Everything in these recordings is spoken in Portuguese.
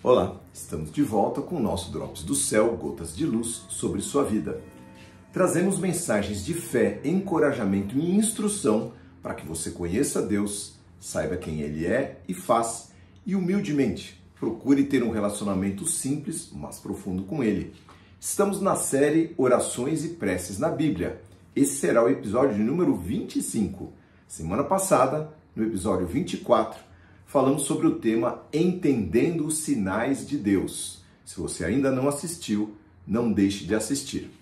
Olá, estamos de volta com o nosso Drops do Céu, gotas de luz sobre sua vida. Trazemos mensagens de fé, encorajamento e instrução para que você conheça Deus, saiba quem Ele é e faz, e humildemente procure ter um relacionamento simples, mas profundo com Ele. Estamos na série Orações e Preces na Bíblia. Esse será o episódio de número 25. Semana passada, no episódio 24, falamos sobre o tema Entendendo os Sinais de Deus. Se você ainda não assistiu, não deixe de assistir.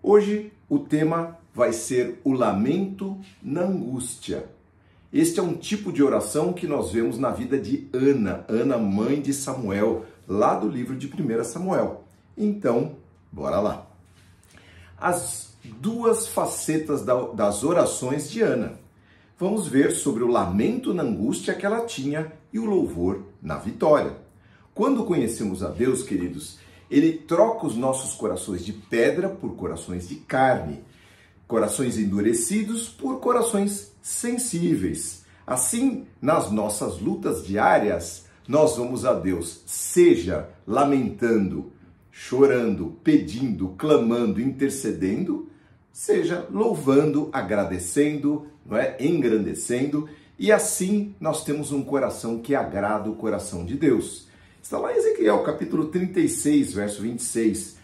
Hoje o tema vai ser o lamento na angústia. Este é um tipo de oração que nós vemos na vida de Ana, mãe de Samuel, lá do livro de 1 Samuel. Então, bora lá. As duas facetas das orações de Ana. Vamos ver sobre o lamento na angústia que ela tinha e o louvor na vitória. Quando conhecemos a Deus, queridos, Ele troca os nossos corações de pedra por corações de carne, corações endurecidos por corações sensíveis. Assim, nas nossas lutas diárias, nós vamos a Deus, seja lamentando, chorando, pedindo, clamando, intercedendo, seja louvando, agradecendo, engrandecendo, e assim nós temos um coração que agrada o coração de Deus. Está lá em Ezequiel, capítulo 36, verso 26.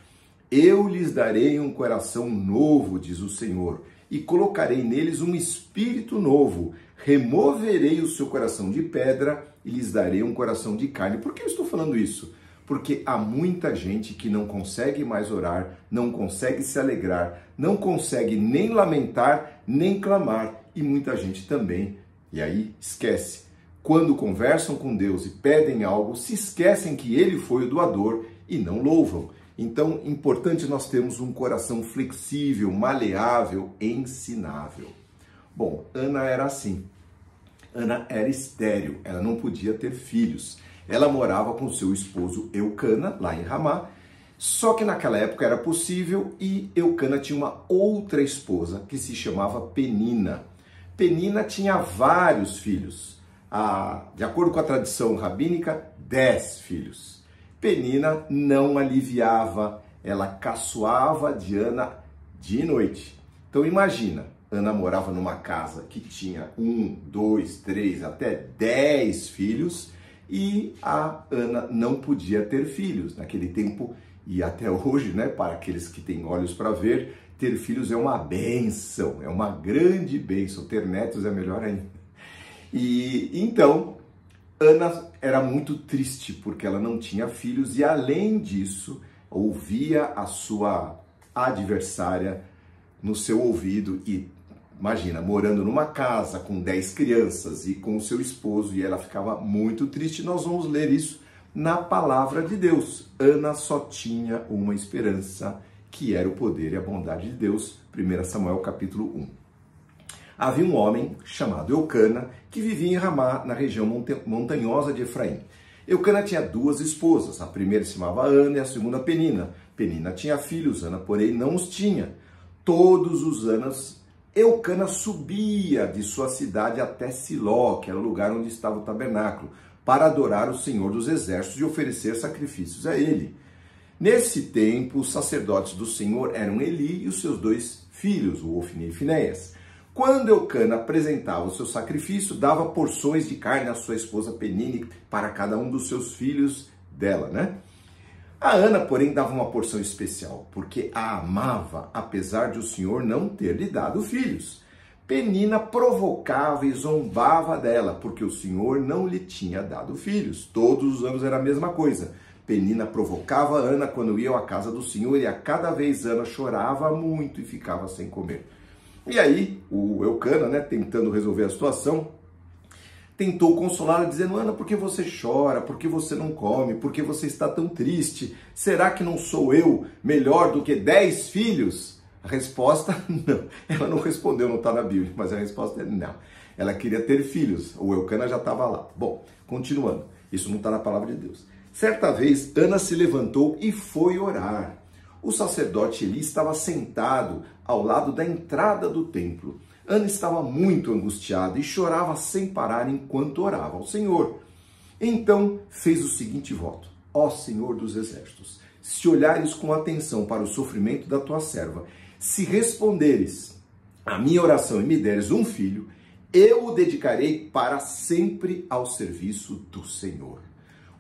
Eu lhes darei um coração novo, diz o Senhor, e colocarei neles um espírito novo. Removerei o seu coração de pedra e lhes darei um coração de carne. Por que eu estou falando isso? Porque há muita gente que não consegue mais orar, não consegue se alegrar, não consegue nem lamentar, nem clamar. E muita gente também, e aí esquece. Quando conversam com Deus e pedem algo, se esquecem que Ele foi o doador e não louvam. Então, importante nós termos um coração flexível, maleável, ensinável. Bom, Ana era assim. Ana era estéril, ela não podia ter filhos. Ela morava com seu esposo Eucana, lá em Ramá, só que naquela época era possível e Eucana tinha uma outra esposa que se chamava Penina. Penina tinha vários filhos, de acordo com a tradição rabínica, 10 filhos. Penina não aliviava, ela caçoava de Ana de noite. Então imagina, Ana morava numa casa que tinha 1, 2, 3, até 10 filhos e a Ana não podia ter filhos naquele tempo e até hoje, para aqueles que têm olhos para ver, ter filhos é uma bênção, é uma grande bênção, ter netos é melhor ainda. E então, Ana era muito triste porque ela não tinha filhos e além disso, ouvia a sua adversária no seu ouvido e imagina, morando numa casa com 10 crianças e com o seu esposo e ela ficava muito triste. Nós vamos ler isso na palavra de Deus. Ana só tinha uma esperança, que era o poder e a bondade de Deus. 1 Samuel capítulo 1. Havia um homem chamado Eucana que vivia em Ramá, na região montanhosa de Efraim. Eucana tinha 2 esposas, a primeira se chamava Ana e a segunda Penina. Penina tinha filhos, Ana, porém, não os tinha. Todos os anos, Eucana subia de sua cidade até Siló, que era o lugar onde estava o tabernáculo, para adorar o Senhor dos Exércitos e oferecer sacrifícios a ele. Nesse tempo, os sacerdotes do Senhor eram Eli e os seus 2 filhos, o Ofni e Finéias. Quando Eucana apresentava o seu sacrifício, dava porções de carne à sua esposa Penina para cada um dos seus filhos dela, A Ana, porém, dava uma porção especial, porque a amava, apesar de o Senhor não ter lhe dado filhos. Penina provocava e zombava dela, porque o Senhor não lhe tinha dado filhos. Todos os anos era a mesma coisa. Penina provocava Ana quando iam à casa do Senhor e a cada vez Ana chorava muito e ficava sem comer. E aí, o Eucana, tentando resolver a situação, tentou consolá-la dizendo, Ana, por que você chora? Por que você não come? Por que você está tão triste? Será que não sou eu melhor do que 10 filhos? A resposta, não. Ela não respondeu, não está na Bíblia, mas a resposta é não. Ela queria ter filhos, o Eucana já estava lá. Bom, continuando, isso não está na palavra de Deus. Certa vez, Ana se levantou e foi orar. O sacerdote Eli estava sentado ao lado da entrada do templo. Ana estava muito angustiada e chorava sem parar enquanto orava ao Senhor. Então fez o seguinte voto: ó Senhor dos Exércitos, se olhares com atenção para o sofrimento da tua serva, se responderes à minha oração e me deres um filho, eu o dedicarei para sempre ao serviço do Senhor.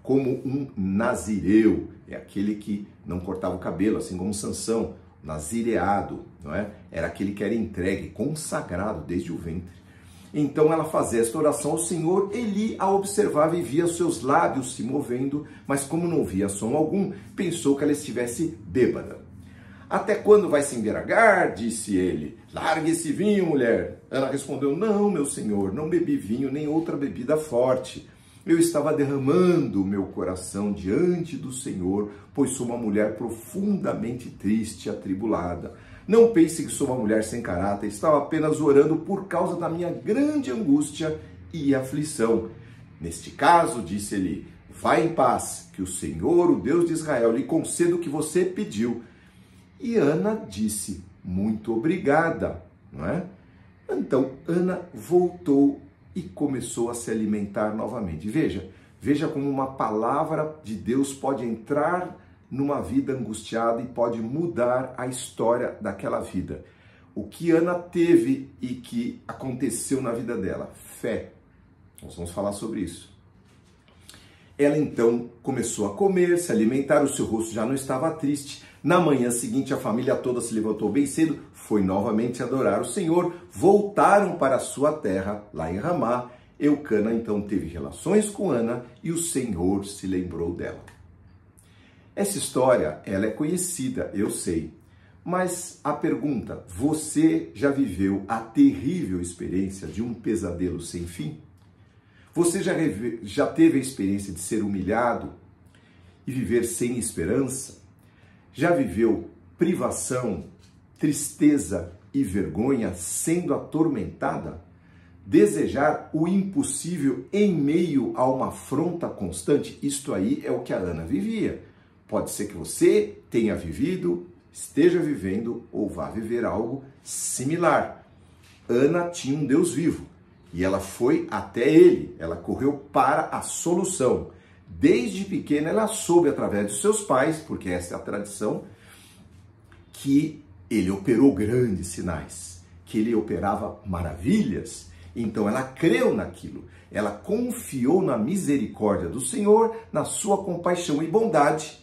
Como um nazireu, é aquele que não cortava o cabelo, assim como Sansão, nazireado, não é? Era aquele que era entregue, consagrado desde o ventre. Então ela fazia esta oração ao Senhor, Eli a observava e via seus lábios se movendo, mas como não via som algum, pensou que ela estivesse bêbada. Até quando vai se embriagar? Disse ele. Largue esse vinho, mulher. Ela respondeu, não, meu senhor, não bebi vinho nem outra bebida forte. Eu estava derramando o meu coração diante do Senhor, pois sou uma mulher profundamente triste e atribulada. Não pense que sou uma mulher sem caráter, estava apenas orando por causa da minha grande angústia e aflição. Neste caso, disse ele, vá em paz, que o Senhor, o Deus de Israel, lhe conceda o que você pediu. E Ana disse, muito obrigada, não é? Então, Ana voltou e começou a se alimentar novamente. Veja como uma palavra de Deus pode entrar numa vida angustiada e pode mudar a história daquela vida. O que Ana teve e que aconteceu na vida dela? Fé. Nós vamos falar sobre isso. Ela então começou a comer, se alimentar, o seu rosto já não estava triste. Na manhã seguinte, a família toda se levantou bem cedo, foi novamente adorar o Senhor, voltaram para a sua terra, lá em Ramá. Eucana então teve relações com Ana e o Senhor se lembrou dela. Essa história, ela é conhecida, eu sei, mas a pergunta, você já viveu a terrível experiência de um pesadelo sem fim? Você já teve a experiência de ser humilhado e viver sem esperança? Já viveu privação, tristeza e vergonha sendo atormentada? Desejar o impossível em meio a uma afronta constante? Isto aí é o que a Ana vivia. Pode ser que você tenha vivido, esteja vivendo ou vá viver algo similar. Ana tinha um Deus vivo e ela foi até ele, ela correu para a solução. Desde pequena ela soube através dos seus pais, porque essa é a tradição, que ele operou grandes sinais, que ele operava maravilhas. Então ela creu naquilo, ela confiou na misericórdia do Senhor, na sua compaixão e bondade,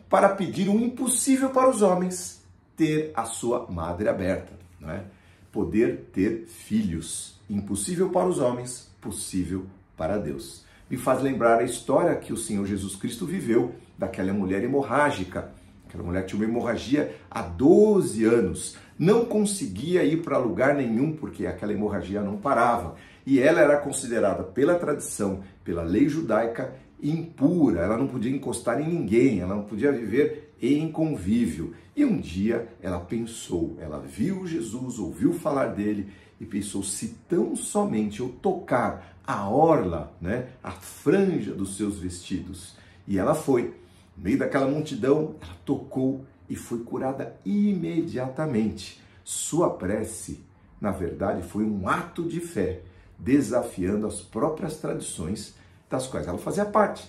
para pedir o impossível para os homens, ter a sua madre aberta, não é? Poder ter filhos. Impossível para os homens, possível para Deus. Me faz lembrar a história que o Senhor Jesus Cristo viveu daquela mulher hemorrágica. Aquela mulher tinha uma hemorragia há 12 anos. Não conseguia ir para lugar nenhum porque aquela hemorragia não parava. E ela era considerada pela tradição, pela lei judaica, impura. Ela não podia encostar em ninguém, ela não podia viver em convívio. E um dia ela pensou, ela viu Jesus, ouviu falar dele e pensou, se tão somente eu tocar a orla, né, a franja dos seus vestidos. E ela foi, no meio daquela multidão, ela tocou e foi curada imediatamente. Sua prece, na verdade, foi um ato de fé, desafiando as próprias tradições das quais ela fazia parte.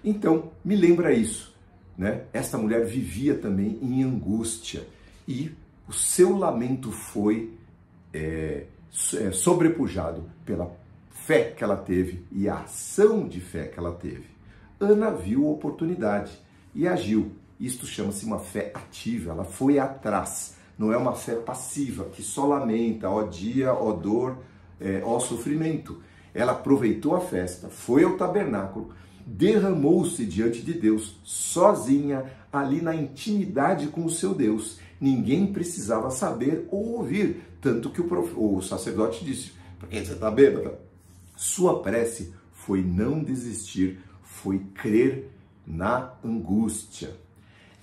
Então, me lembra isso, né? Esta mulher vivia também em angústia e o seu lamento foi sobrepujado pela fé que ela teve e a ação de fé que ela teve. Ana viu a oportunidade e agiu. Isto chama-se uma fé ativa, ela foi atrás. Não é uma fé passiva, que só lamenta, ó dia, ó dor, ó sofrimento. Ela aproveitou a festa, foi ao tabernáculo, derramou-se diante de Deus, sozinha, ali na intimidade com o seu Deus. Ninguém precisava saber ou ouvir, tanto que o sacerdote disse, por que você está bêbada? Sua prece foi não desistir, foi crer na angústia.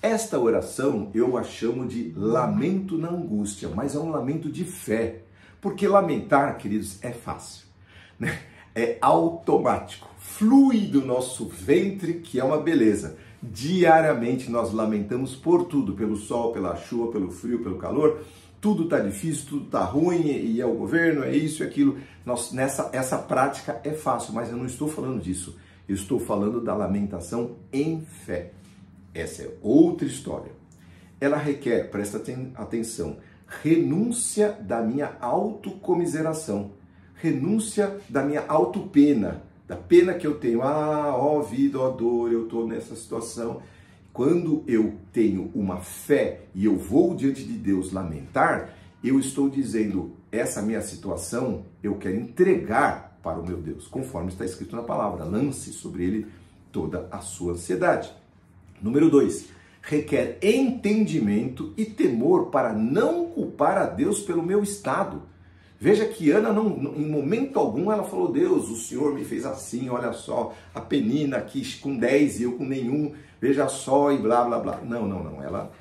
Esta oração eu a chamo de lamento na angústia, mas é um lamento de fé, porque lamentar, queridos, é fácil, né? É automático, flui do nosso ventre, que é uma beleza. Diariamente nós lamentamos por tudo, pelo sol, pela chuva, pelo frio, pelo calor. Tudo está difícil, tudo está ruim, e é o governo, é isso e aquilo. Essa prática é fácil, mas eu não estou falando disso. Eu estou falando da lamentação em fé. Essa é outra história. Ela requer, presta atenção, renúncia da minha autocomiseração, renúncia da minha autopena, da pena que eu tenho. Ó vida, ó dor, eu estou nessa situação. Quando eu tenho uma fé e eu vou diante de Deus lamentar, eu estou dizendo, essa minha situação eu quero entregar para o meu Deus, conforme está escrito na palavra, lance sobre ele toda a sua ansiedade. Número 2, requer entendimento e temor para não culpar a Deus pelo meu estado. Veja que Ana, em momento algum, ela falou, Deus, o Senhor me fez assim, olha só, a Penina aqui com 10 e eu com nenhum, veja só, e blá, blá, blá. Não.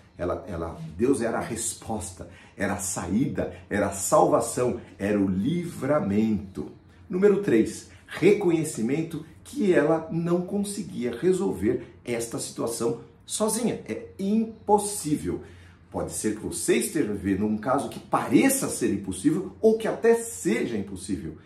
Deus era a resposta, era a saída, era a salvação, era o livramento. Número 3, reconhecimento que ela não conseguia resolver esta situação sozinha. É impossível. Pode ser que você esteja vivendo um caso que pareça ser impossível ou que até seja impossível.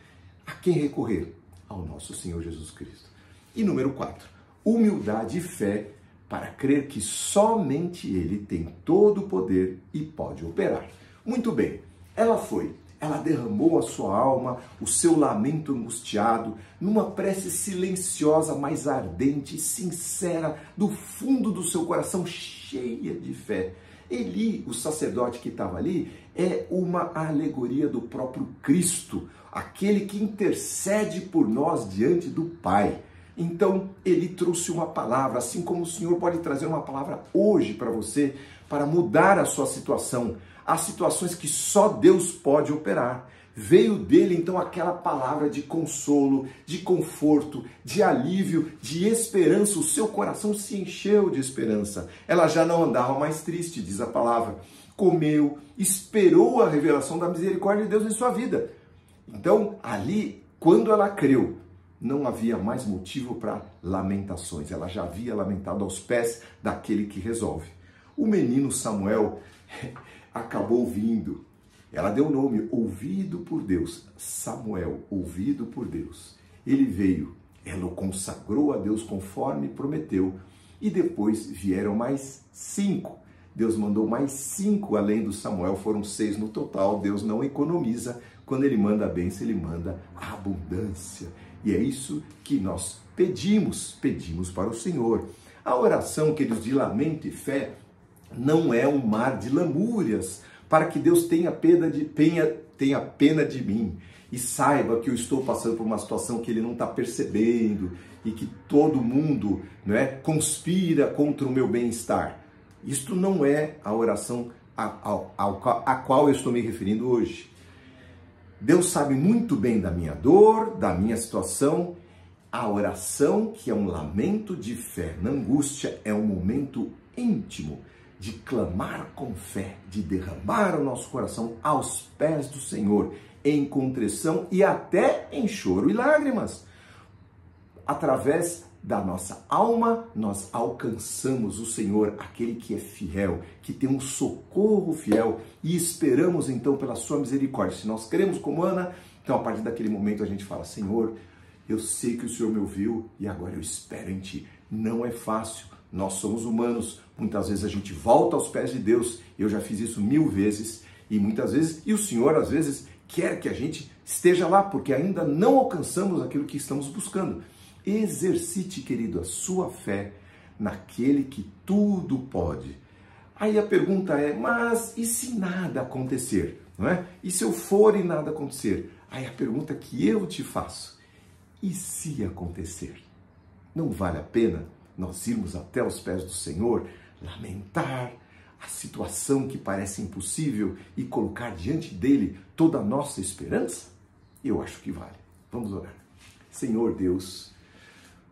A quem recorrer? Ao nosso Senhor Jesus Cristo. E número 4, humildade e fé para crer que somente Ele tem todo o poder e pode operar. Muito bem, ela derramou a sua alma, o seu lamento angustiado, numa prece silenciosa, mas ardente e sincera, do fundo do seu coração, cheia de fé. Eli, o sacerdote que estava ali, é uma alegoria do próprio Cristo, aquele que intercede por nós diante do Pai. Então, ele trouxe uma palavra, assim como o Senhor pode trazer uma palavra hoje para você, para mudar a sua situação. Há situações que só Deus pode operar. Veio dele, então, aquela palavra de consolo, de conforto, de alívio, de esperança. O seu coração se encheu de esperança. Ela já não andava mais triste, diz a palavra. Comeu, esperou a revelação da misericórdia de Deus em sua vida. Então, ali, quando ela creu, não havia mais motivo para lamentações. Ela já havia lamentado aos pés daquele que resolve. O menino Samuel acabou vindo. Ela deu o nome, ouvido por Deus. Samuel, ouvido por Deus. Ele veio, ela o consagrou a Deus conforme prometeu. E depois vieram mais 5. Deus mandou mais 5 além do Samuel, foram 6 no total. Deus não economiza. Quando ele manda a bênção, ele manda a abundância. E é isso que nós pedimos para o Senhor. A oração, queridos, de lamento e fé, não é um mar de lamúrias, para que Deus tenha pena de mim e saiba que eu estou passando por uma situação que Ele não está percebendo e que todo mundo, conspira contra o meu bem-estar. Isto não é a oração a qual eu estou me referindo hoje. Deus sabe muito bem da minha dor, da minha situação. A oração, que é um lamento de fé na angústia, é um momento íntimo de clamar com fé, de derramar o nosso coração aos pés do Senhor, em contrição e até em choro e lágrimas. Através da nossa alma, nós alcançamos o Senhor, aquele que é fiel, que tem um socorro fiel, e esperamos então pela sua misericórdia. Se nós queremos como Ana, então a partir daquele momento a gente fala, Senhor, eu sei que o Senhor me ouviu e agora eu espero em Ti. Não é fácil, nós somos humanos, muitas vezes a gente volta aos pés de Deus, eu já fiz isso 1000 vezes, e muitas vezes, e o Senhor às vezes quer que a gente esteja lá, porque ainda não alcançamos aquilo que estamos buscando. Exercite, querido, a sua fé naquele que tudo pode. Aí a pergunta é, mas e se nada acontecer? Não é? E se eu for e nada acontecer? Aí a pergunta que eu te faço, e se acontecer? Não vale a pena nós irmos até os pés do Senhor, lamentar a situação que parece impossível e colocar diante dele toda a nossa esperança? Eu acho que vale. Vamos orar. Senhor Deus,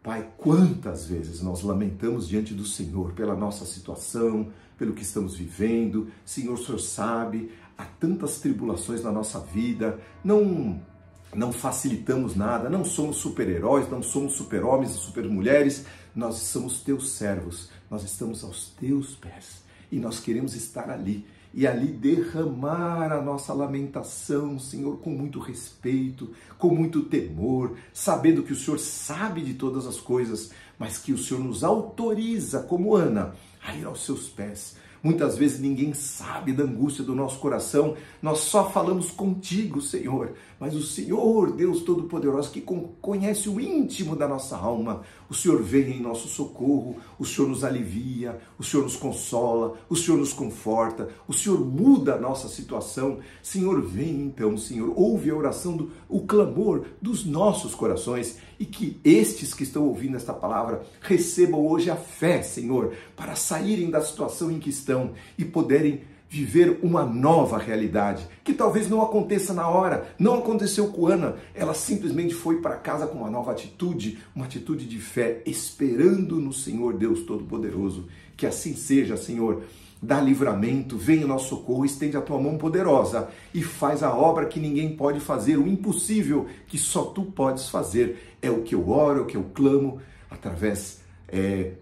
Pai, quantas vezes nós lamentamos diante do Senhor pela nossa situação, pelo que estamos vivendo. Senhor, o Senhor sabe, há tantas tribulações na nossa vida, não facilitamos nada, não somos super-heróis, não somos super-homens e super-mulheres, nós somos teus servos, nós estamos aos teus pés e nós queremos estar ali. e ali derramar a nossa lamentação, Senhor, com muito respeito, com muito temor, sabendo que o Senhor sabe de todas as coisas, mas que o Senhor nos autoriza, como Ana, a ir aos seus pés. Muitas vezes ninguém sabe da angústia do nosso coração, nós só falamos contigo, Senhor. Mas o Senhor, Deus Todo-Poderoso, que conhece o íntimo da nossa alma, o Senhor vem em nosso socorro, o Senhor nos alivia, o Senhor nos consola, o Senhor nos conforta, o Senhor muda a nossa situação. Senhor, vem então, Senhor, ouve a oração, o clamor dos nossos corações e que estes que estão ouvindo esta palavra recebam hoje a fé, Senhor, para saírem da situação em que estão e poderem viver uma nova realidade, que talvez não aconteça na hora, não aconteceu com Ana, ela simplesmente foi para casa com uma nova atitude, uma atitude de fé, esperando no Senhor Deus Todo-Poderoso. Que assim seja, Senhor, dá livramento, vem em nosso socorro, estende a tua mão poderosa e faz a obra que ninguém pode fazer, o impossível que só tu podes fazer. É o que eu oro, é o que eu clamo, através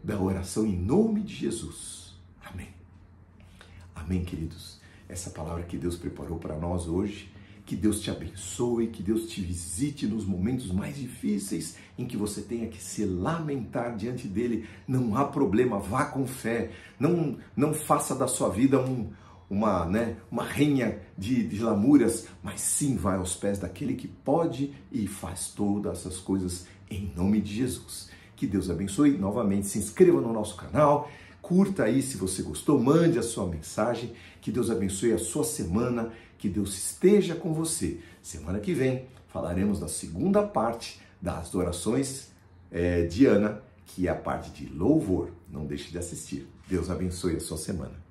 da oração em nome de Jesus. Amém. Amém, queridos. Essa palavra que Deus preparou para nós hoje, que Deus te abençoe, que Deus te visite nos momentos mais difíceis em que você tenha que se lamentar diante dele. Não há problema, vá com fé. Não faça da sua vida uma renha de lamúrias, mas sim vai aos pés daquele que pode e faz todas essas coisas em nome de Jesus. Que Deus abençoe. Novamente, se inscreva no nosso canal. Curta aí se você gostou, mande a sua mensagem, que Deus abençoe a sua semana, que Deus esteja com você. Semana que vem falaremos da segunda parte das orações de Ana, que é a parte de louvor. Não deixe de assistir. Deus abençoe a sua semana.